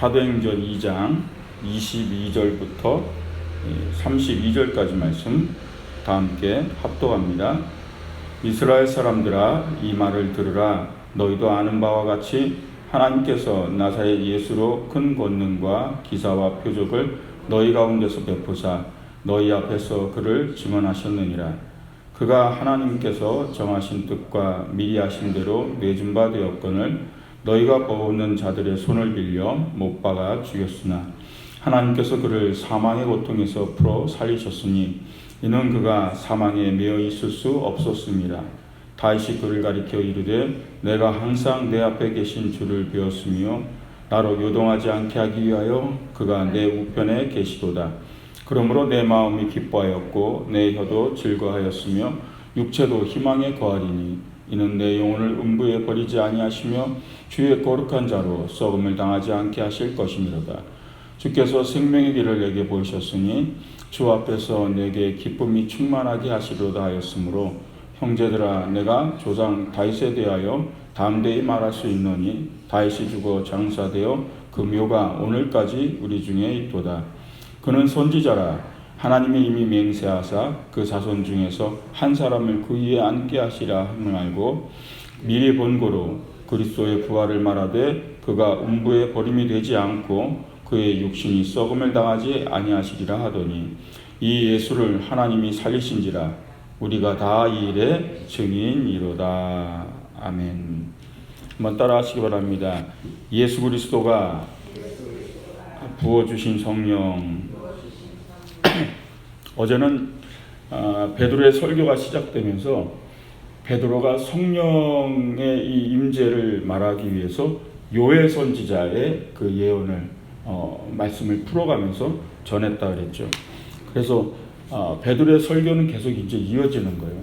사도행전 2장 22절부터 32절까지 말씀 다 함께 합독합니다. 이스라엘 사람들아, 이 말을 들으라. 너희도 아는 바와 같이 하나님께서 나사렛 예수로 큰 권능과 기사와 표적을 너희 가운데서 베푸사 너희 앞에서 그를 증언하셨느니라. 그가 하나님께서 정하신 뜻과 미리 하신 대로 내준 바 되었거늘 너희가 보는 자들의 손을 빌려 못 박아 죽였으나 하나님께서 그를 사망의 고통에서 풀어 살리셨으니 이는 그가 사망에 매여 있을 수 없었습니다. 다윗이 그를 가리켜 이르되 내가 항상 내 앞에 계신 주를 배웠으며 나로 요동하지 않게 하기 위하여 그가 내 우편에 계시도다. 그러므로 내 마음이 기뻐하였고 내 혀도 즐거하였으며 육체도 희망에 거하리니 이는 내 영혼을 음부에 버리지 아니하시며 주의 거룩한 자로 썩음을 당하지 않게 하실 것이니로다. 주께서 생명의 길을 내게 보이셨으니 주 앞에서 내게 기쁨이 충만하게 하시리로다 하였으므로 형제들아, 내가 조상 다윗에 대하여 담대히 말할 수 있노니 다윗이 죽어 장사되어 그 묘가 오늘까지 우리 중에 있도다. 그는 선지자라. 하나님이 이미 맹세하사 그 자손 중에서 한 사람을 그 위에 앉게 하시라 함을 알고 미리 본고로 그리스도의 부활을 말하되 그가 음부에 버림이 되지 않고 그의 육신이 썩음을 당하지 아니하시리라 하더니 이 예수를 하나님이 살리신지라. 우리가 다 이 일의 증인이로다. 아멘. 한번 따라하시기 바랍니다. 예수 그리스도가 부어주신 성령. 어제는 베드로의 설교가 시작되면서 베드로가 성령의 이 임재를 말하기 위해서 요엘 선지자의 그 예언을 말씀을 풀어가면서 전했다 그랬죠. 그래서 베드로의 설교는 계속 이제 이어지는 거예요.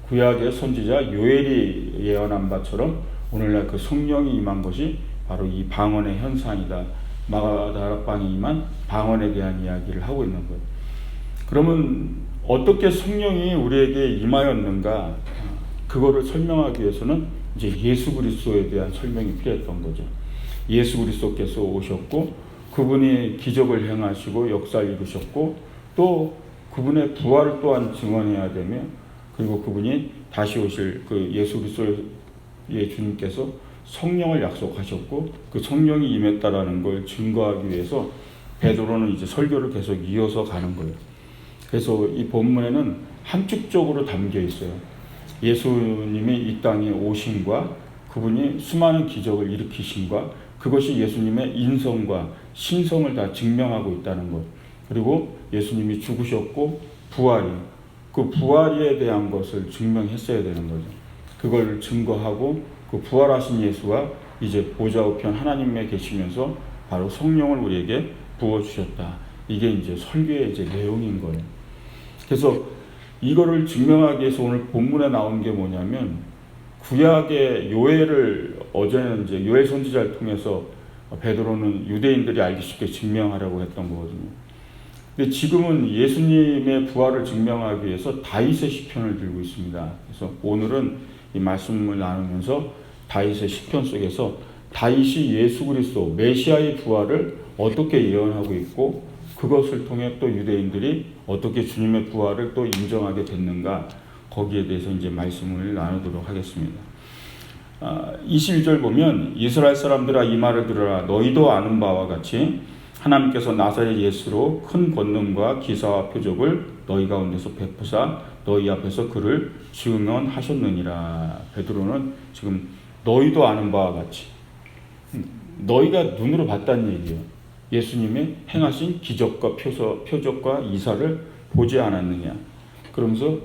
구약의 선지자 요엘이 예언한 바처럼 오늘날 그 성령이 임한 것이 바로 이 방언의 현상이다. 마가다락방에 임한 방언에 대한 이야기를 하고 있는 거예요. 그러면 어떻게 성령이 우리에게 임하였는가? 그거를 설명하기 위해서는 이제 예수 그리스도에 대한 설명이 필요했던 거죠. 예수 그리스도께서 오셨고 그분이 기적을 행하시고 역사를 이루셨고 또 그분의 부활을 또한 증언해야 되며 그리고 그분이 다시 오실 그 예수 그리스도의 주님께서 성령을 약속하셨고 그 성령이 임했다라는 걸 증거하기 위해서 베드로는 이제 설교를 계속 이어서 가는 거예요. 그래서 이 본문에는 함축적으로 담겨 있어요. 예수님이 이 땅에 오심과 그분이 수많은 기적을 일으키심과 그것이 예수님의 인성과 신성을 다 증명하고 있다는 것. 그리고 예수님이 죽으셨고 그 부활에 대한 것을 증명했어야 되는 거죠. 그걸 증거하고 그 부활하신 예수가 이제 보좌 우편 하나님에 계시면서 바로 성령을 우리에게 부어주셨다. 이게 이제 설교의 이제 내용인 거예요. 그래서 이거를 증명하기 위해서 오늘 본문에 나온 게 뭐냐면 구약의 요엘을 어제는 이제 요엘 선지자를 통해서 베드로는 유대인들이 알기 쉽게 증명하려고 했던 거거든요. 근데 지금은 예수님의 부활을 증명하기 위해서 다윗의 시편을 들고 있습니다. 그래서 오늘은 이 말씀을 나누면서 다윗의 시편 속에서 다윗이 예수 그리스도 메시아의 부활을 어떻게 예언하고 있고 그것을 통해 또 유대인들이 어떻게 주님의 부활을 또 인정하게 됐는가 거기에 대해서 이제 말씀을 나누도록 하겠습니다. 21절 보면 이스라엘 사람들아 이 말을 들으라. 너희도 아는 바와 같이 하나님께서 나사렛 예수로 큰 권능과 기사와 표적을 너희 가운데서 베푸사 너희 앞에서 그를 증언하셨느니라. 베드로는 지금 너희도 아는 바와 같이 너희가 눈으로 봤다는 얘기예요. 예수님의 행하신 기적과 표적과 이사를 보지 않았느냐. 그러면서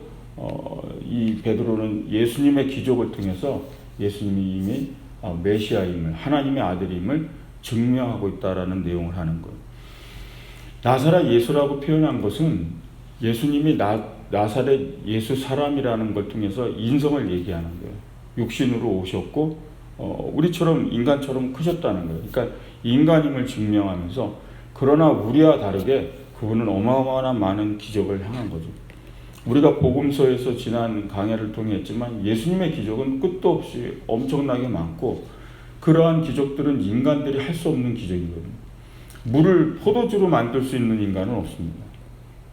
이 베드로는 예수님의 기적을 통해서 예수님이 이미 메시아임을 하나님의 아들임을 증명하고 있다라는 내용을 하는 거예요. 나사렛 예수라고 표현한 것은 예수님이 나사렛 예수 사람이라는 걸 통해서 인성을 얘기하는 거예요. 육신으로 오셨고 우리처럼 인간처럼 크셨다는 거예요. 그러니까 인간임을 증명하면서 그러나 우리와 다르게 그분은 어마어마한 많은 기적을 행한 거죠. 우리가 복음서에서 지난 강해를 통해 했지만 예수님의 기적은 끝도 없이 엄청나게 많고 그러한 기적들은 인간들이 할 수 없는 기적이거든요. 물을 포도주로 만들 수 있는 인간은 없습니다.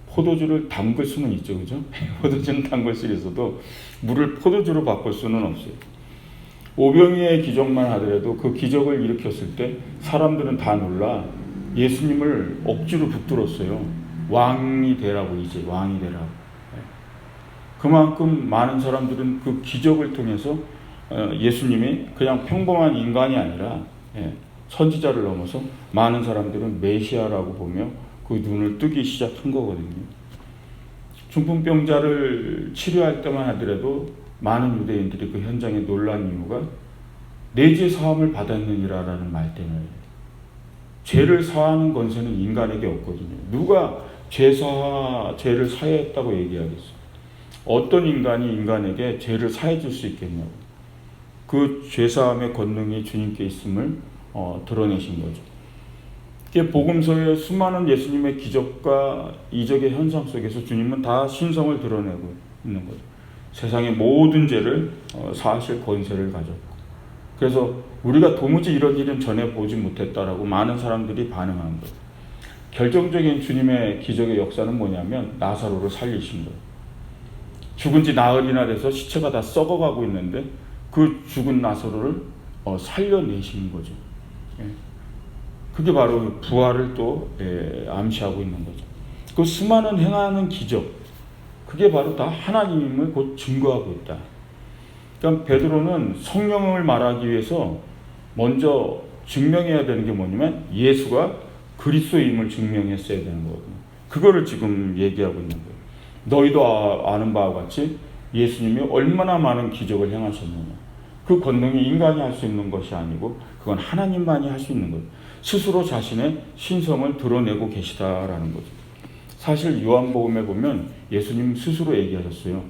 포도주를 담글 수는 있죠, 그죠? 포도주는 담글 수 있어도 물을 포도주로 바꿀 수는 없어요. 오병이의 기적만 하더라도 그 기적을 일으켰을 때 사람들은 다 놀라 예수님을 억지로 붙들었어요. 왕이 되라고, 이제 왕이 되라고. 그만큼 많은 사람들은 그 기적을 통해서 예수님이 그냥 평범한 인간이 아니라 선지자를 넘어서 많은 사람들은 메시아라고 보며 그 눈을 뜨기 시작한 거거든요. 중풍병자를 치료할 때만 하더라도 많은 유대인들이 그 현장에 놀란 이유가 내 죄 사함을 받았느니라라는 말 때문에. 죄를 사하는 권세는 인간에게 없거든요. 누가 죄를 사했다고 얘기하겠어요? 어떤 인간이 인간에게 죄를 사해 줄 수 있겠냐고. 그 죄사함의 권능이 주님께 있음을 드러내신 거죠. 복음서의 수많은 예수님의 기적과 이적의 현상 속에서 주님은 다 신성을 드러내고 있는 거죠. 세상의 모든 죄를 사하실 권세를 가졌고, 그래서 우리가 도무지 이런 일은 전에 보지 못했다라고 많은 사람들이 반응하는 거예요. 결정적인 주님의 기적의 역사는 뭐냐면 나사로를 살리신 거예요. 죽은 지 나흘이나 돼서 시체가 다 썩어가고 있는데 그 죽은 나사로를 살려내시는 거죠. 그게 바로 부활을 또 암시하고 있는 거죠. 그 수많은 행하는 기적, 그게 바로 다 하나님임을 곧 증거하고 있다. 그러니까 베드로는 성령을 말하기 위해서 먼저 증명해야 되는 게 뭐냐면 예수가 그리스도임을 증명했어야 되는 거거든요. 그거를 지금 얘기하고 있는 거예요. 너희도 아는 바와 같이 예수님이 얼마나 많은 기적을 행하셨느냐. 그 권능이 인간이 할 수 있는 것이 아니고 그건 하나님만이 할 수 있는 거예요. 스스로 자신의 신성을 드러내고 계시다라는 거죠. 사실 요한복음에 보면 예수님 스스로 얘기하셨어요.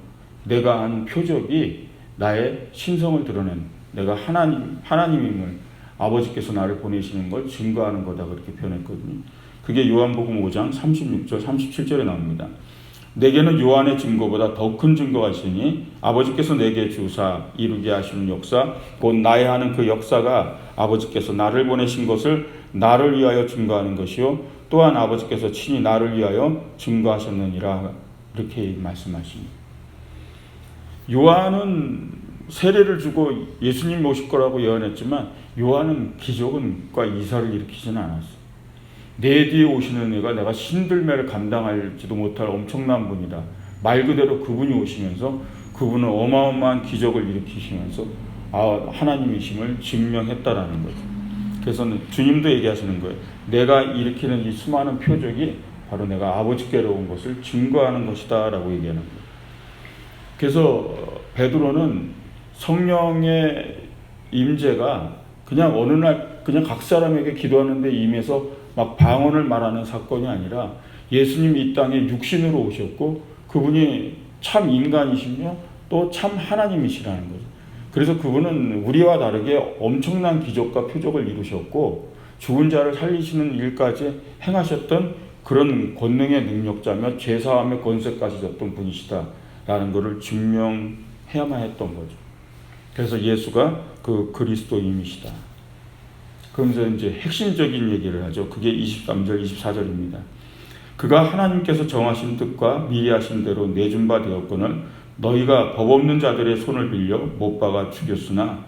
내가 한 표적이 나의 신성을 드러낸, 내가 하나님임을, 아버지께서 나를 보내시는 걸 증거하는 거다, 그렇게 표현했거든요. 그게 요한복음 5장 36절 37절에 나옵니다. 내게는 요한의 증거보다 더 큰 증거가 있으니 아버지께서 내게 주사 이루게 하시는 역사, 곧 나의 하는 그 역사가 아버지께서 나를 보내신 것을 나를 위하여 증거하는 것이요 또한 아버지께서 친히 나를 위하여 증거하셨느니라, 이렇게 말씀하십니다. 요한은 세례를 주고 예수님 오실 거라고 예언했지만 요한은 기적과 이사를 일으키지는 않았어요. 내 뒤에 오시는 이가 내가 신들매를 감당할지도 못할 엄청난 분이다. 말 그대로 그분이 오시면서 그분은 어마어마한 기적을 일으키시면서 하나님이심을 증명했다라는 거죠. 그래서 주님도 얘기하시는 거예요. 내가 일으키는 이 수많은 표적이 바로 내가 아버지께로 온 것을 증거하는 것이다 라고 얘기하는 거예요. 그래서 베드로는 성령의 임재가 그냥 어느 날 그냥 각 사람에게 기도하는데 임해서 막 방언을 말하는 사건이 아니라 예수님이 이 땅에 육신으로 오셨고 그분이 참 인간이시며 또 참 하나님이시라는 거죠. 그래서 그분은 우리와 다르게 엄청난 기적과 표적을 이루셨고 죽은 자를 살리시는 일까지 행하셨던 그런 권능의 능력자며 죄사함의 권세까지 졌던 분이시다라는 것을 증명해야만 했던 거죠. 그래서 예수가 그 그리스도임이시다. 그러면서 이제 핵심적인 얘기를 하죠. 그게 23절, 24절입니다. 그가 하나님께서 정하신 뜻과 미리 하신 대로 내준 바 되었거늘 너희가 법 없는 자들의 손을 빌려 못 박아 죽였으나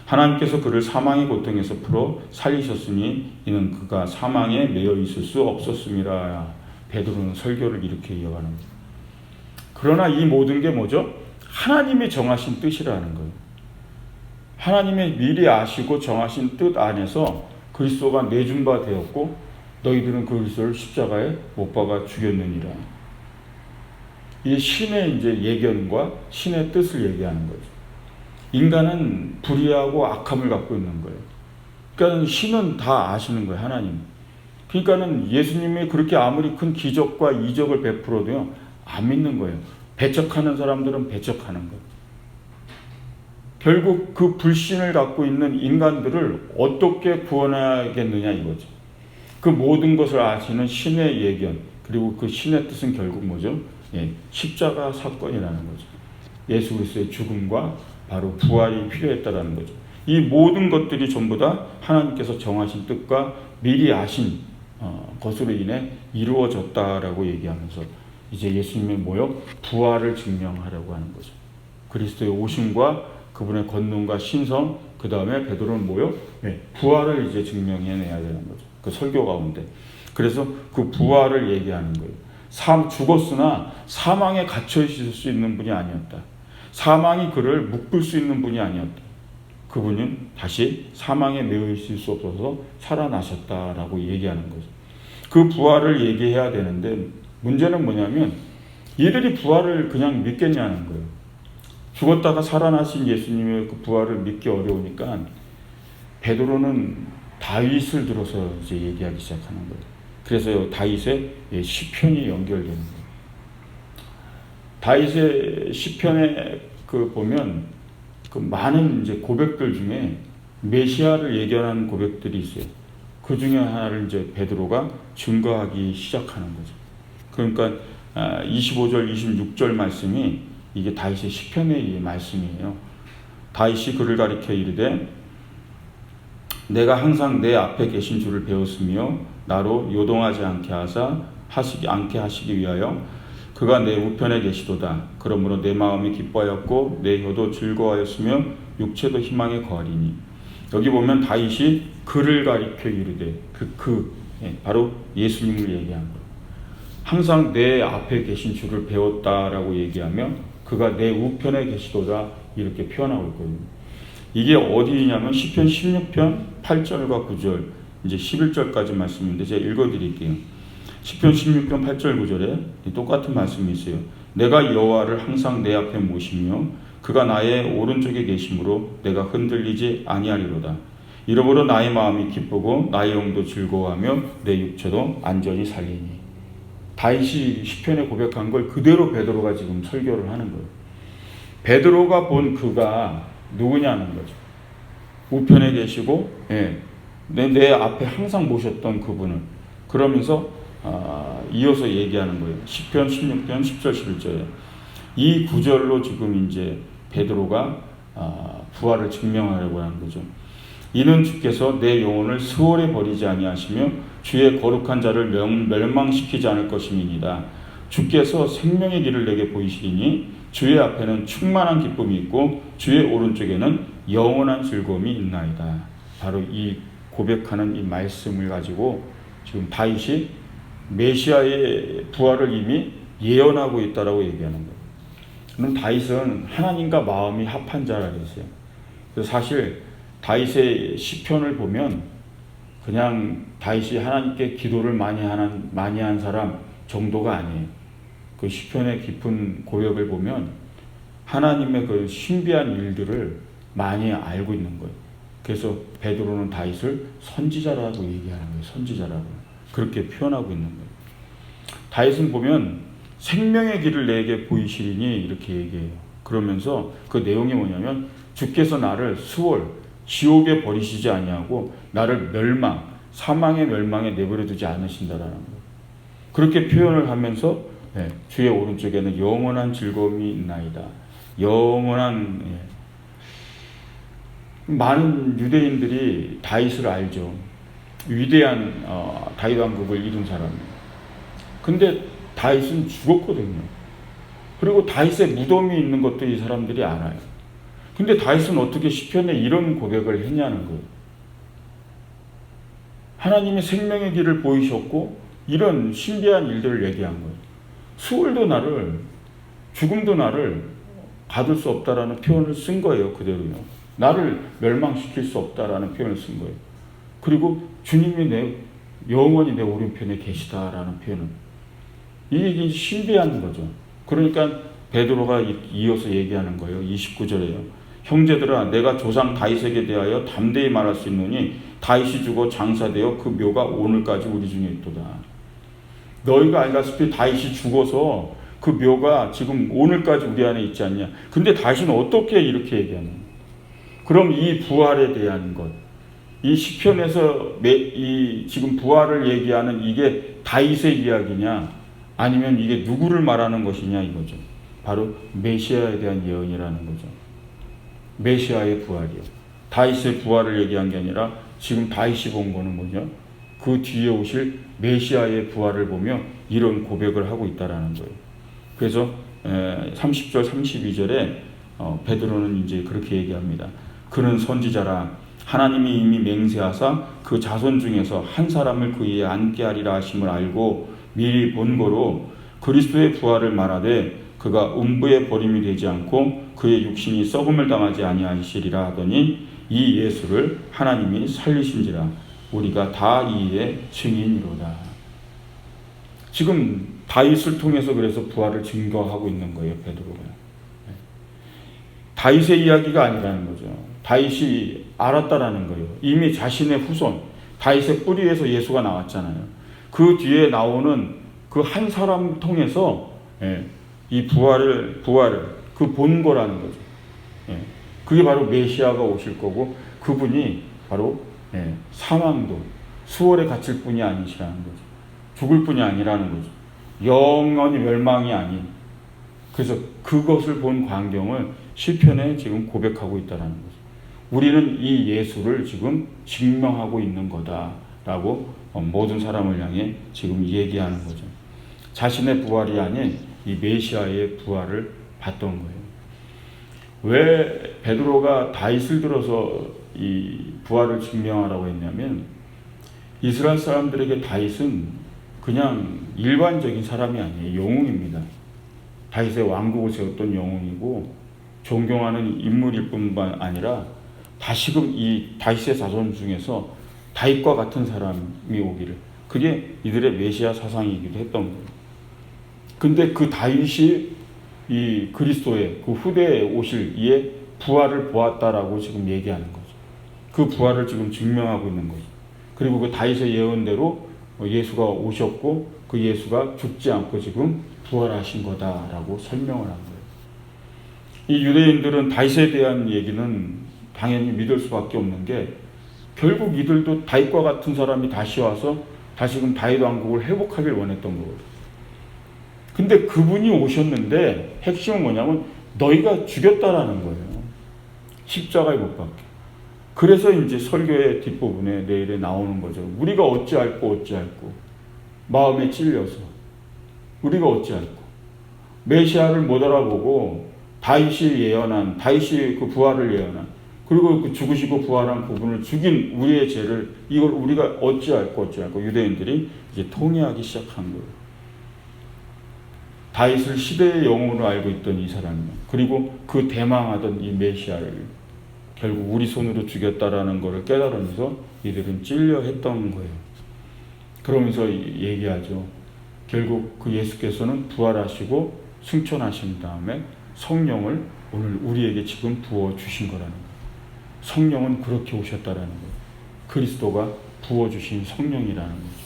하나님께서 그를 사망의 고통에서 풀어 살리셨으니 이는 그가 사망에 매여 있을 수 없었음이라. 베드로는 설교를 이렇게 이어가는 거예요. 그러나 이 모든 게 뭐죠? 하나님이 정하신 뜻이라는 거예요. 하나님의 미리 아시고 정하신 뜻 안에서 그리스도가 내준 바 되었고 너희들은 그리스도를 십자가에 못 박아 죽였느니라. 이 신의 이제 예견과 신의 뜻을 얘기하는 거죠. 인간은 불의하고 악함을 갖고 있는 거예요. 그러니까 신은 다 아시는 거예요, 하나님. 그러니까는 예수님이 그렇게 아무리 큰 기적과 이적을 베풀어도요, 안 믿는 거예요. 배척하는 사람들은 배척하는 거예요. 결국 그 불신을 갖고 있는 인간들을 어떻게 구원하겠느냐 이거죠. 그 모든 것을 아시는 신의 예견, 그리고 그 신의 뜻은 결국 뭐죠? 십자가 사건이라는 거죠. 예수 그리스도의 죽음과 바로 부활이 필요했다라는 거죠. 이 모든 것들이 전부 다 하나님께서 정하신 뜻과 미리 아신 것으로 인해 이루어졌다라고 얘기하면서 이제 예수님의 뭐요? 부활을 증명하려고 하는 거죠. 그리스도의 오심과 그분의 권능과 신성, 그 다음에 베드로는 뭐요? 네, 부활을 이제 증명해내야 되는 거죠. 그 설교 가운데. 그래서 그 부활을 얘기하는 거예요. 죽었으나 사망에 갇혀 있을 수 있는 분이 아니었다. 사망이 그를 묶을 수 있는 분이 아니었다. 그분은 다시 사망에 매여 있을 수 없어서 살아나셨다라고 얘기하는 거죠. 그 부활을 얘기해야 되는데 문제는 뭐냐면 얘들이 부활을 그냥 믿겠냐는 거예요. 죽었다가 살아나신 예수님의 그 부활을 믿기 어려우니까 베드로는 다윗을 들어서 이제 얘기하기 시작하는 거예요. 그래서 다윗의 시편이 연결되는 거예요. 다윗의 시편에 그 보면 그 많은 이제 고백들 중에 메시아를 예견하는 고백들이 있어요. 그 중에 하나를 이제 베드로가 증거하기 시작하는 거죠. 그러니까 25절, 26절 말씀이 이게 다윗의 시편의 말씀이에요. 다윗이 그를 가리켜 이르되 내가 항상 내 앞에 계신 줄을 배웠으며 나로 요동하지 않게 하시기 위하여 그가 내 우편에 계시도다. 그러므로 내 마음이 기뻐하였고 내 혀도 즐거워하였으며 육체도 희망에 거하리니. 여기 보면 다윗이 그를 가리켜 이르되 바로 예수님을 얘기한 거예요. 항상 내 앞에 계신 줄을 배웠다라고 얘기하며 그가 내 우편에 계시도다 이렇게 표현하고 있거든요. 이게 어디냐면 시편 16편 8절과 9절 이제 11절까지 말씀인데 제가 읽어드릴게요. 시편 16편 8절 9절에 똑같은 말씀이 있어요. 내가 여호와를 항상 내 앞에 모시며 그가 나의 오른쪽에 계심으로 내가 흔들리지 아니하리로다. 이러므로 나의 마음이 기쁘고 나의 영도 즐거워하며 내 육체도 안전히 살리니. 다윗이 시편에 고백한 걸 그대로 베드로가 지금 설교를 하는 거예요. 베드로가 본 그가 누구냐는 거죠. 우편에 계시고 내 앞에 항상 모셨던 그분을 그러면서 이어서 얘기하는 거예요. 시편 16편 10절 11절에 이 구절로 지금 이제 베드로가 부활을 증명하려고 하는 거죠. 이는 주께서 내 영혼을 수월에 버리지 아니하시며 주의 거룩한 자를 멸망시키지 않을 것임이니이다. 주께서 생명의 길을 내게 보이시리니 주의 앞에는 충만한 기쁨이 있고 주의 오른쪽에는 영원한 즐거움이 있나이다. 바로 이 고백하는 이 말씀을 가지고 지금 다윗이 메시아의 부활을 이미 예언하고 있다라고 얘기하는 거예요. 그럼 다윗은 하나님과 마음이 합한 자라 그랬어요. 그래서 사실 다윗의 시편을 보면 그냥 다윗이 하나님께 기도를 많이 한 사람 정도가 아니에요. 그 시편의 깊은 고백을 보면 하나님의 그 신비한 일들을 많이 알고 있는 거예요. 그래서 베드로는 다윗을 선지자라고 얘기하는 거예요. 선지자라고. 그렇게 표현하고 있는 거예요. 다윗은 보면 생명의 길을 내게 보이시리니 이렇게 얘기해요. 그러면서 그 내용이 뭐냐면 주께서 나를 수월, 지옥에 버리시지 아니하고 나를 사망의 멸망에 내버려 두지 않으신다라는 거예요. 그렇게 표현을 하면서 주의 오른쪽에는 영원한 즐거움이 있나이다. 영원한 많은 유대인들이 다윗을 알죠. 위대한 다윗 왕국을 이룬 사람이에요. 근데 다윗은 죽었거든요. 그리고 다윗의 무덤이 있는 것도 이 사람들이 알아요. 근데 다윗은 어떻게 시편에 이런 고백을 했냐는 거예요. 하나님이 생명의 길을 보이셨고 이런 신비한 일들을 얘기한 거예요. 수월도 나를, 죽음도 나를 가둘 수 없다라는 표현을 쓴 거예요. 그대로요. 나를 멸망시킬 수 없다라는 표현을 쓴 거예요. 그리고 주님이 영원히 내 오른편에 계시다라는 표현은 이게 신비한 거죠. 그러니까 베드로가 이어서 얘기하는 거예요. 29절에요. 형제들아 내가 조상 다윗에게 대하여 담대히 말할 수 있노니 다윗이 죽어 장사되어 그 묘가 오늘까지 우리 중에 있도다. 너희가 알다시피 다윗이 죽어서 그 묘가 지금 오늘까지 우리 안에 있지 않냐. 근데 다윗은 어떻게 이렇게 얘기하냐. 그럼 이 부활에 대한 것, 이 시편에서 이 지금 부활을 얘기하는 이게 다윗의 이야기냐 아니면 이게 누구를 말하는 것이냐 이거죠. 바로 메시아에 대한 예언이라는 거죠. 메시아의 부활이요. 다윗의 부활을 얘기한 게 아니라 지금 다윗이 본 거는 뭐냐? 그 뒤에 오실 메시아의 부활을 보며 이런 고백을 하고 있다라는 거예요. 그래서 30절 32절에 베드로는 이제 그렇게 얘기합니다. 그는 선지자라 하나님이 이미 맹세하사 그 자손 중에서 한 사람을 그에게 앉게 하리라 하심을 알고 미리 본 거로 그리스도의 부활을 말하되 그가 음부에 버림이 되지 않고 그의 육신이 썩음을 당하지 아니하시리라 하더니 이 예수를 하나님이 살리신지라 우리가 다 이의 증인이로다. 지금 다윗을 통해서 그래서 부활을 증거하고 있는 거예요, 베드로가. 다윗의 이야기가 아니라는 거죠. 다윗이 알았다라는 거예요. 이미 자신의 후손, 다윗의 뿌리에서 예수가 나왔잖아요. 그 뒤에 나오는 그 한 사람 통해서 이 부활을 그 본 거라는 거죠. 그게 바로 메시아가 오실 거고 그분이 바로 사망도 수월에 갇힐 뿐이 아니시라는 거죠. 죽을 뿐이 아니라는 거죠. 영원히 멸망이 아닌. 그래서 그것을 본 광경을 시편에 지금 고백하고 있다는 거죠. 우리는 이 예수를 지금 증명하고 있는 거다라고 모든 사람을 향해 지금 얘기하는 거죠. 자신의 부활이 아닌 이 메시아의 부활을 봤던 거예요. 왜 베드로가 다윗을 들어서 이 부활을 증명하라고 했냐면 이스라엘 사람들에게 다윗은 그냥 일반적인 사람이 아니에요. 영웅입니다. 다윗의 왕국을 세웠던 영웅이고 존경하는 인물일 뿐만 아니라 다시금 이 다윗의 자손 중에서 다윗과 같은 사람이 오기를, 그게 이들의 메시아 사상이기도 했던 거예요. 근데 그 다윗이 이 그리스도의 그 후대에 오실 이의 부활을 보았다라고 지금 얘기하는 거죠. 그 부활을 지금 증명하고 있는 거죠. 그리고 그 다윗의 예언대로 예수가 오셨고 그 예수가 죽지 않고 지금 부활하신 거다라고 설명을 한 거예요. 이 유대인들은 다윗에 대한 얘기는 당연히 믿을 수밖에 없는 게 결국 이들도 다윗과 같은 사람이 다시 와서 다시금 다윗 왕국을 회복하길 원했던 거예요. 근데 그분이 오셨는데 핵심은 뭐냐면 너희가 죽였다라는 거예요. 십자가에 못 박게. 그래서 이제 설교의 뒷부분에 내일에 나오는 거죠. 우리가 어찌할꼬 마음에 찔려서 우리가 어찌할꼬 메시아를 못 알아보고 다윗이 그 부활을 예언한 그리고 그 죽으시고 부활한 그분을 죽인 우리의 죄를 이걸 우리가 어찌할꼬 유대인들이 이제 통회하기 시작한 거예요. 다윗을 시대의 영웅으로 알고 있던 이 사람이요. 그리고 그 대망하던 이 메시아를 결국 우리 손으로 죽였다라는 것을 깨달으면서 이들은 찔려 했던 거예요. 그러면서 얘기하죠. 결국 그 예수께서는 부활하시고 승천하신 다음에 성령을 오늘 우리에게 지금 부어주신 거라는 거예요. 성령은 그렇게 오셨다라는 거예요. 그리스도가 부어주신 성령이라는 거죠.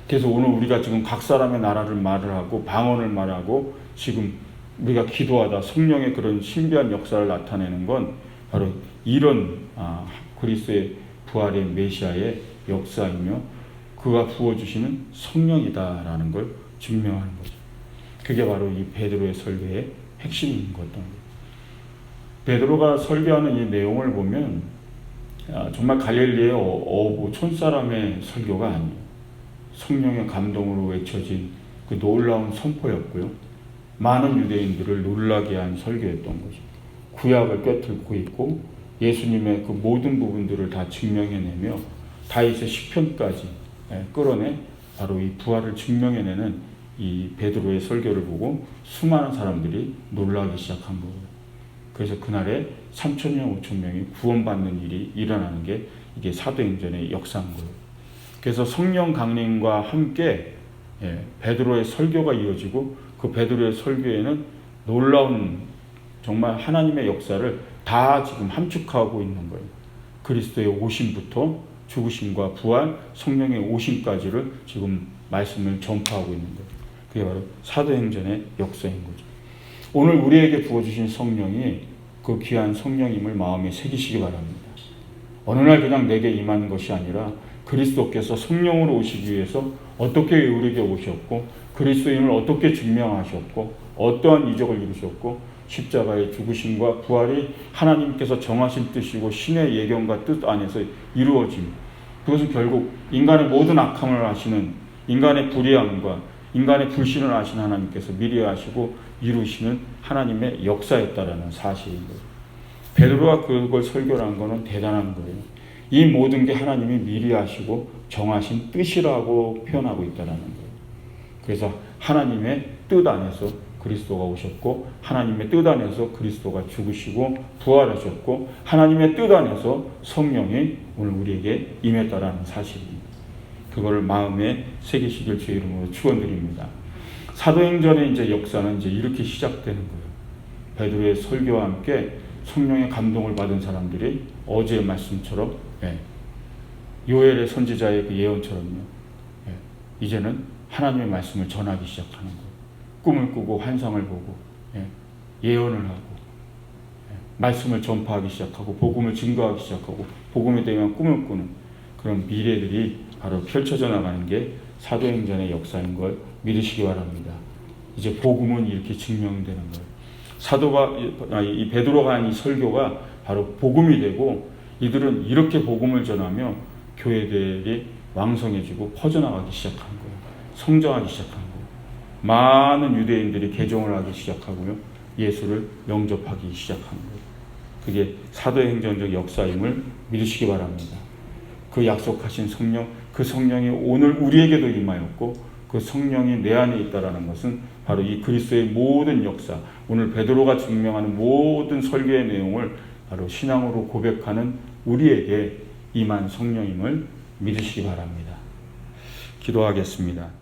그래서 오늘 우리가 지금 각 사람의 나라를 말을 하고 방언을 말하고 지금 우리가 기도하다 성령의 그런 신비한 역사를 나타내는 건 바로 이런 그리스도의 부활의 메시아의 역사이며 그가 부어주시는 성령이다라는 걸 증명하는 거죠. 그게 바로 이 베드로의 설교의 핵심인 거죠. 베드로가 설교하는 이 내용을 보면 정말 갈릴리의 어부 촌사람의 설교가 아니에요. 성령의 감동으로 외쳐진 그 놀라운 선포였고요. 많은 유대인들을 놀라게 한 설교였던 거죠. 구약을 꿰뚫고 있고 예수님의 그 모든 부분들을 다 증명해내며 다윗의 시편까지 끌어내 바로 이 부활을 증명해내는 이 베드로의 설교를 보고 수많은 사람들이 놀라기 시작한 거예요. 그래서 그날에 3,000명, 5,000명이 구원받는 일이 일어나는 게 이게 사도행전의 역사인 거예요. 그래서 성령 강림과 함께 베드로의 설교가 이어지고 그 베드로의 설교에는 놀라운 정말 하나님의 역사를 다 지금 함축하고 있는 거예요. 그리스도의 오심부터 죽으심과 부활, 성령의 오심까지를 지금 말씀을 전파하고 있는 거예요. 그게 바로 사도행전의 역사인 거죠. 오늘 우리에게 부어주신 성령이 그 귀한 성령임을 마음에 새기시기 바랍니다. 어느 날 그냥 내게 임하는 것이 아니라 그리스도께서 성령으로 오시기 위해서 어떻게 우리에게 오셨고 그리스도임을 어떻게 증명하셨고 어떠한 이적을 이루셨고 십자가의 죽으심과 부활이 하나님께서 정하신 뜻이고 신의 예견과 뜻 안에서 이루어짐. 그것은 결국 인간의 모든 악함을 아시는, 인간의 불의함과 인간의 불신을 아신 하나님께서 미리 아시고 이루시는 하나님의 역사였다라는 사실인 거예요. 베드로가 그걸 설교한 거는 대단한 거예요. 이 모든 게 하나님이 미리 아시고 정하신 뜻이라고 표현하고 있다는 거예요. 그래서 하나님의 뜻 안에서 그리스도가 오셨고, 하나님의 뜻 안에서 그리스도가 죽으시고 부활하셨고, 하나님의 뜻 안에서 성령이 오늘 우리에게 임했다라는 사실입니다. 그거를 마음에 새기시길 주의 이름으로 축원드립니다. 사도행전의 이제 역사는 이제 이렇게 시작되는 거예요. 베드로의 설교와 함께 성령의 감동을 받은 사람들이 어제의 말씀처럼, 요엘의 선지자의 그 예언처럼요, 이제는 하나님의 말씀을 전하기 시작하는 거예요. 꿈을 꾸고 환상을 보고, 예언을 하고, 말씀을 전파하기 시작하고, 복음을 증거하기 시작하고, 복음에 대한 꿈을 꾸는 그런 미래들이 바로 펼쳐져 나가는 게 사도행전의 역사인 걸 믿으시기 바랍니다. 이제 복음은 이렇게 증명되는 거예요. 이 베드로가 한 이 설교가 바로 복음이 되고, 이들은 이렇게 복음을 전하며 교회들이 왕성해지고 퍼져나가기 시작한 거예요. 성장하기 시작한 거예요. 많은 유대인들이 개종을 하기 시작하고요, 예수를 영접하기 시작한 거예요. 그게 사도행전적 역사임을 믿으시기 바랍니다. 그 약속하신 성령, 그 성령이 오늘 우리에게도 임하였고, 그 성령이 내 안에 있다라는 것은 바로 이 그리스도의 모든 역사, 오늘 베드로가 증명하는 모든 설교의 내용을 바로 신앙으로 고백하는 우리에게 임한 성령임을 믿으시기 바랍니다. 기도하겠습니다.